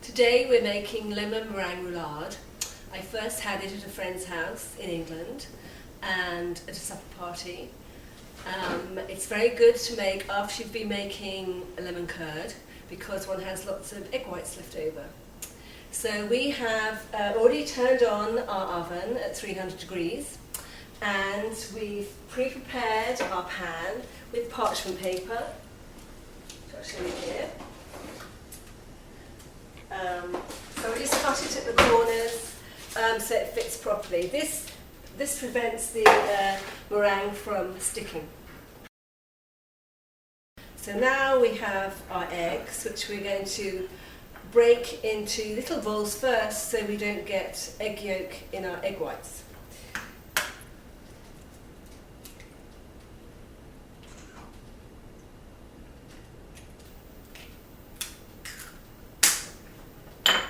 Today we're making lemon meringue roulade. I first had it at a friend's house in England and at a supper party. It's very good to make after you've been making a lemon curd because one has lots of egg whites left over. So we have already turned on our oven at 300 degrees and we've pre-prepared our pan with parchment paper, which I'll show you here. So we just cut it at the corners so it fits properly. This prevents the meringue from sticking. So now we have our eggs, which we're going to break into little balls first so we don't get egg yolk in our egg whites.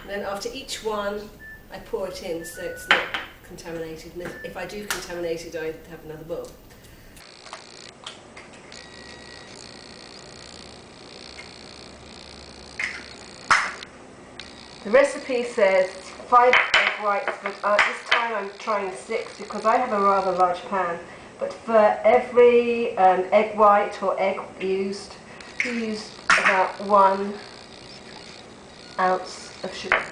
And then after each one, I pour it in so it's not contaminated. And if I do contaminate it, I have another bowl. The recipe says 5 egg whites, but this time I'm trying 6 because I have a rather large pan. But for every egg white or egg used, use about 1 ounce of sugar.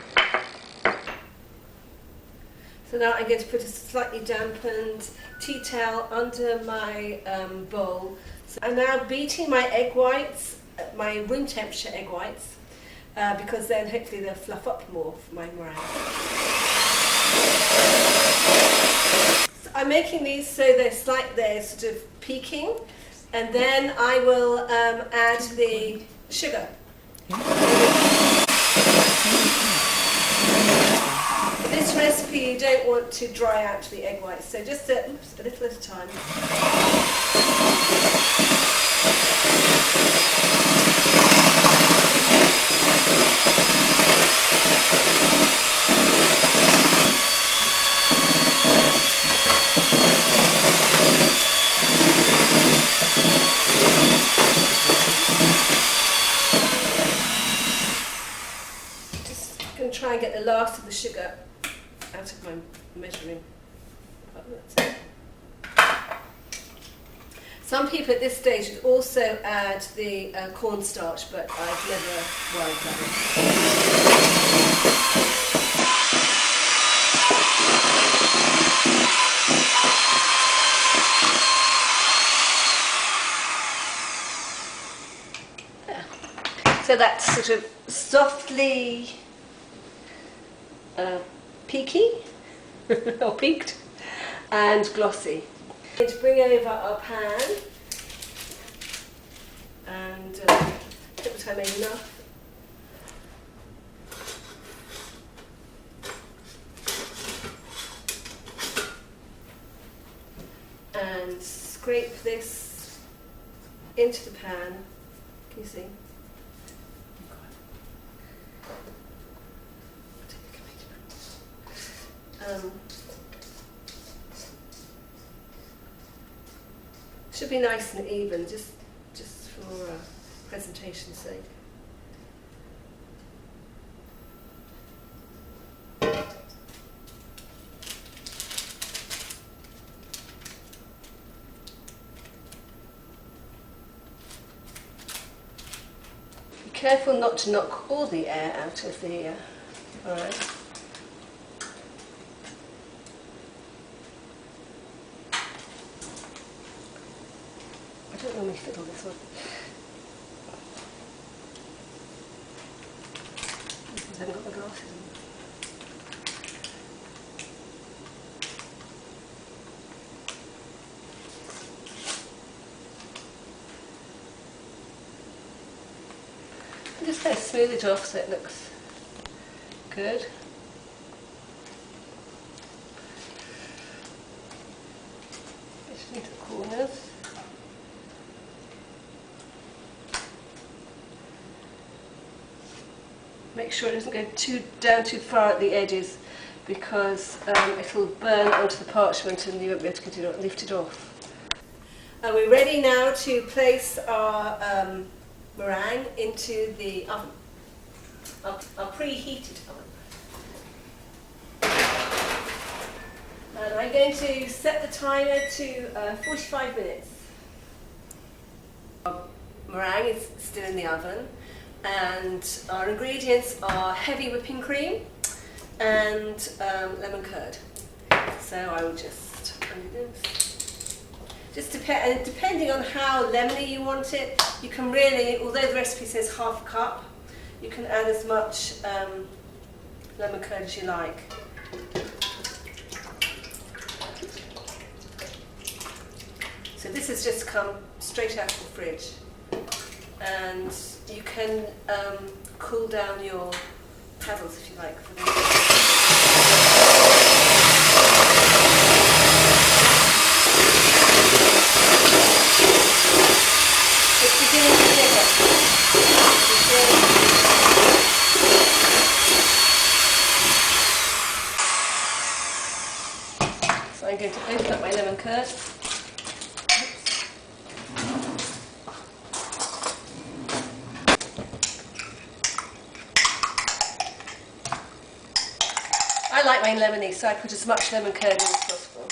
So now I'm going to put a slightly dampened tea towel under my bowl. So I'm now beating my egg whites, my room temperature egg whites, because then hopefully they'll fluff up more for my meringue. So I'm making these so they're sort of peaking, and then I will add the sugar. This recipe you don't want to dry out the egg whites, so just a little at a time. Just going to try and get the last of the sugar out of my measuring. Some people at this stage would also add the cornstarch, but I've never worried about it. So that's sort of softly peaky or peaked and glossy. I'm going to bring over our pan and hope that I made enough. And scrape this into the pan. Can you see? Should be nice and even, just for presentation's sake. Be careful not to knock all the air out of the meringue. I don't normally fiddle this one. I haven't got my glasses on. I'm just going to smooth it off so it looks good. Just into the corners. Make sure it doesn't go down too far at the edges because it'll burn onto the parchment and you won't be able to get it, lift it off. We're ready now to place our meringue into the oven. our preheated oven. And I'm going to set the timer to 45 minutes. Our meringue is still in the oven, and our ingredients are heavy whipping cream and lemon curd. So I will just undo this. Depending on how lemony you want it, you can really, although the recipe says half a cup, you can add as much lemon curd as you like. So this has just come straight out of the fridge, and you can cool down your paddles if you like for them. It's beginning to thicken. So I'm going to open up my lemon curd. I like mine lemony, so I put as much lemon curd in as possible.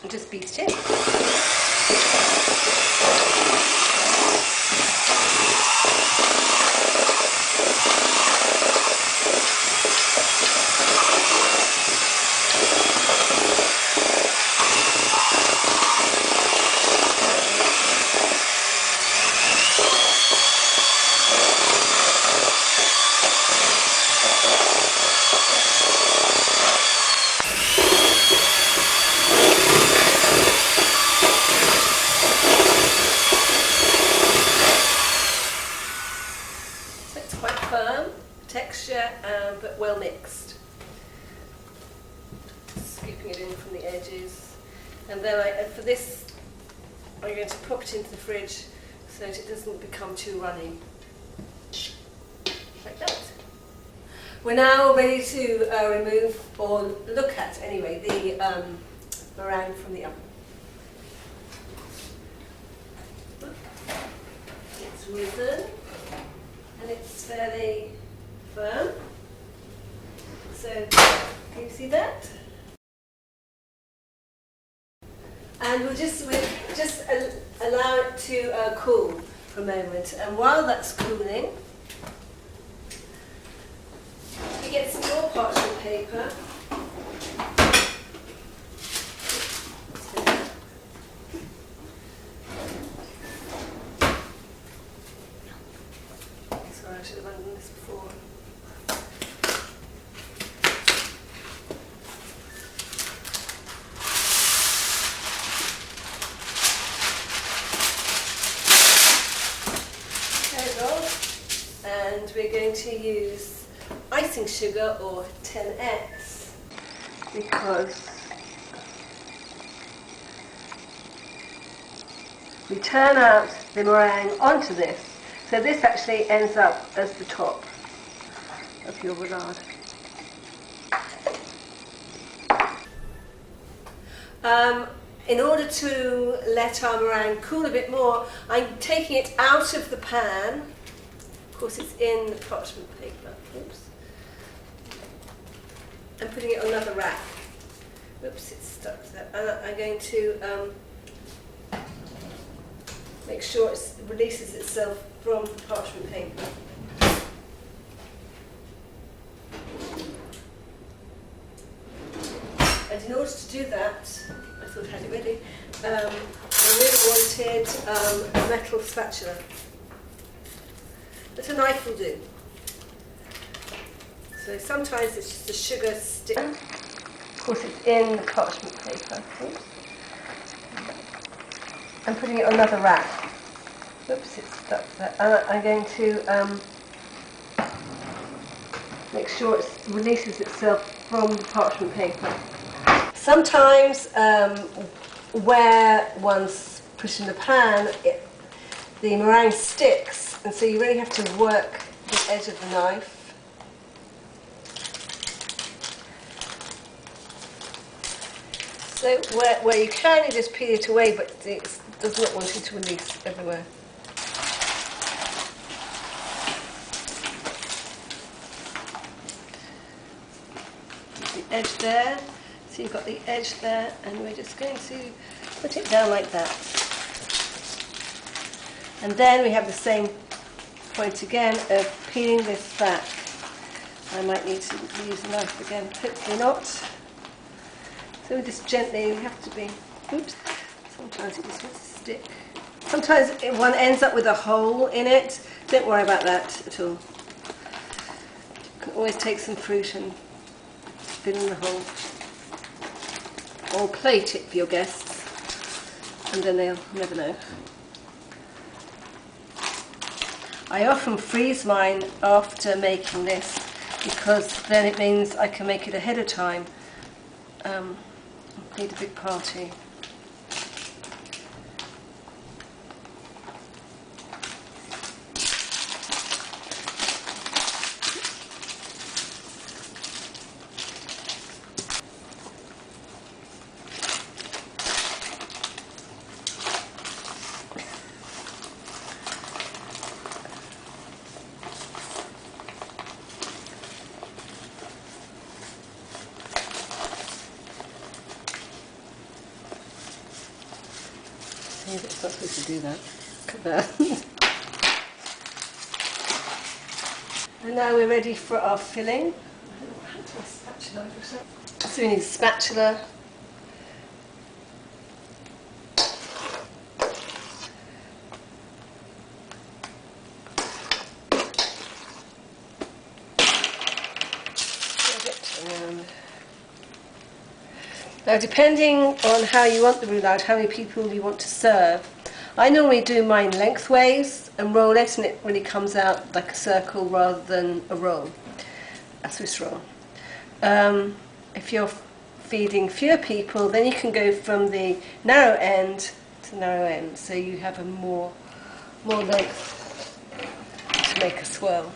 And just beat it in. Texture, but well mixed. Scooping it in from the edges, and then for this I'm going to pop it into the fridge so that it doesn't become too runny. Like that. We're now ready to remove, or look at anyway, the meringue from the oven. It's risen and it's fairly firm. So, can you see that? And we'll just allow it to cool for a moment. And while that's cooling, we get some more parchment paper. Sorry, I should have done this before. And we're going to use icing sugar, or 10x, because we turn out the meringue onto this, so this actually ends up as the top of your roulade. In order to let our meringue cool a bit more, I'm taking it out of the pan. Of course, it's in the parchment paper. Oops. I'm putting it on another rack. Oops, it's stuck there. And I'm going to make sure it releases itself from the parchment paper. And in order to do that, I thought I had it ready, I really wanted a metal spatula. But a knife will do. So sometimes it's just a sugar stick. Of course, it's in the parchment paper. Oops. I'm putting it on another rack. Oops, it's stuck there. I'm going to make sure it releases itself from the parchment paper. Sometimes where one's put in the pan, the meringue sticks, and so you really have to work the edge of the knife. So where you can, you just peel it away, but it does not want it to release everywhere. The edge there, so you've got the edge there, and we're just going to put it down like that. And then we have the same point again of peeling this back. I might need to use a knife again, hopefully not. So we just gently, we have to be, oops, sometimes it just wants to stick. Sometimes one ends up with a hole in it. Don't worry about that at all. You can always take some fruit and fill in the hole. Or plate it for your guests, and then they'll never know. I often freeze mine after making this because then it means I can make it ahead of time. Need a big party. It's not supposed to do that. Look at that. And now we're ready for our filling. So we need a spatula. Now, depending on how you want the roulade, how many people you want to serve, I normally do mine lengthways and roll it, and it really comes out like a circle rather than a roll, a Swiss roll. If you're feeding fewer people, then you can go from the narrow end to narrow end, so you have a more length to make a swirl.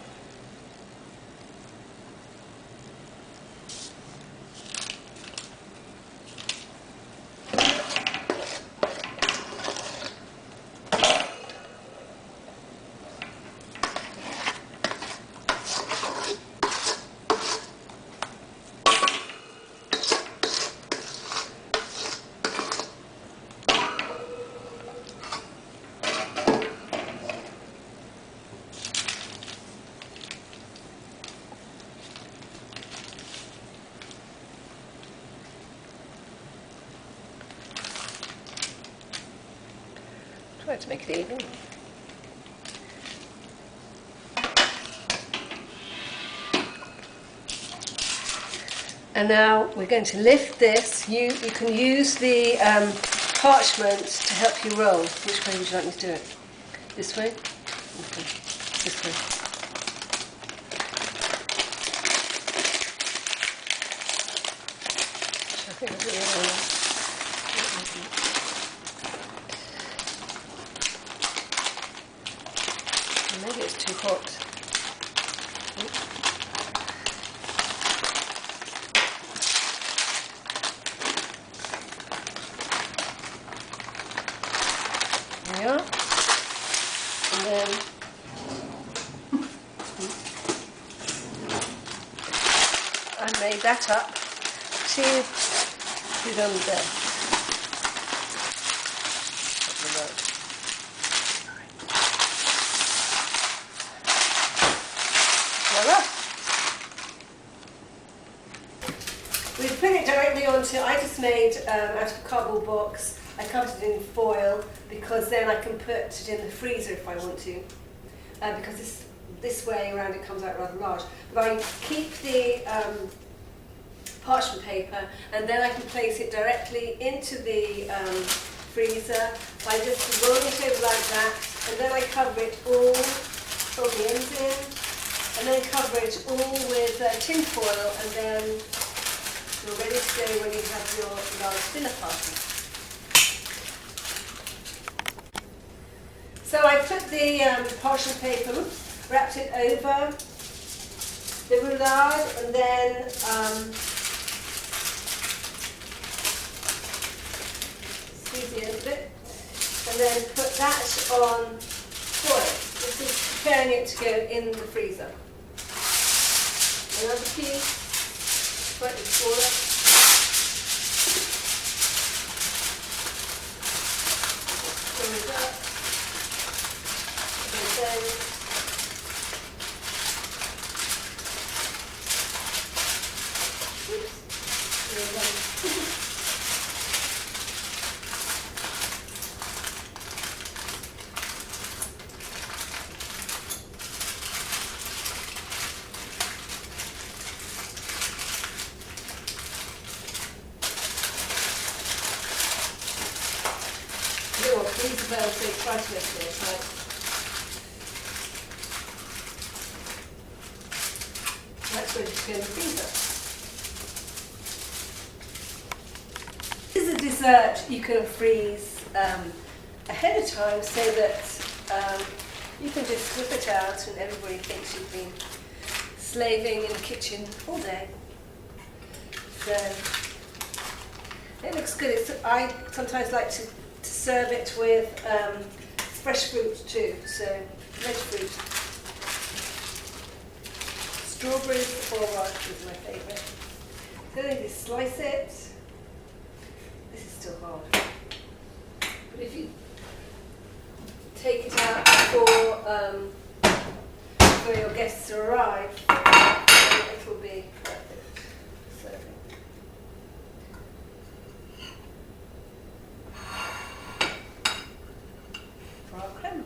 Try to make it even. And now we're going to lift this. You can use the parchment to help you roll. Which way would you like me to do it? This way? Okay. This way. I think I'll do the other one. Maybe it's too hot. There we are. And then I made that up to put on there. We put it directly onto, I just made out of a cardboard box. I covered it in foil because then I can put it in the freezer if I want to. Because this way around it comes out rather large. But I keep the parchment paper and then I can place it directly into the freezer by just rolling it over like that, and then I cover it all, fold the ends in, and then cover it all with tin foil, and then you're ready to go when you have your large dinner party. So I put the parchment paper, wrapped it over the roulade, and then and then put that on foil. This is preparing it to go in the freezer. Another piece, slightly smaller. There we go. And then these are very big vitamins, right? That's ready to go in the freezer. This is a dessert you can freeze ahead of time so that you can just whip it out and everybody thinks you've been slaving in the kitchen all day. So it looks good. I sometimes like to serve it with fresh fruit too, so red fruit. Strawberries or raspberries are my favourite. So then you slice it. This is still hard. But if you take it out before your guests arrive, then it will be perfect serving. For our creme.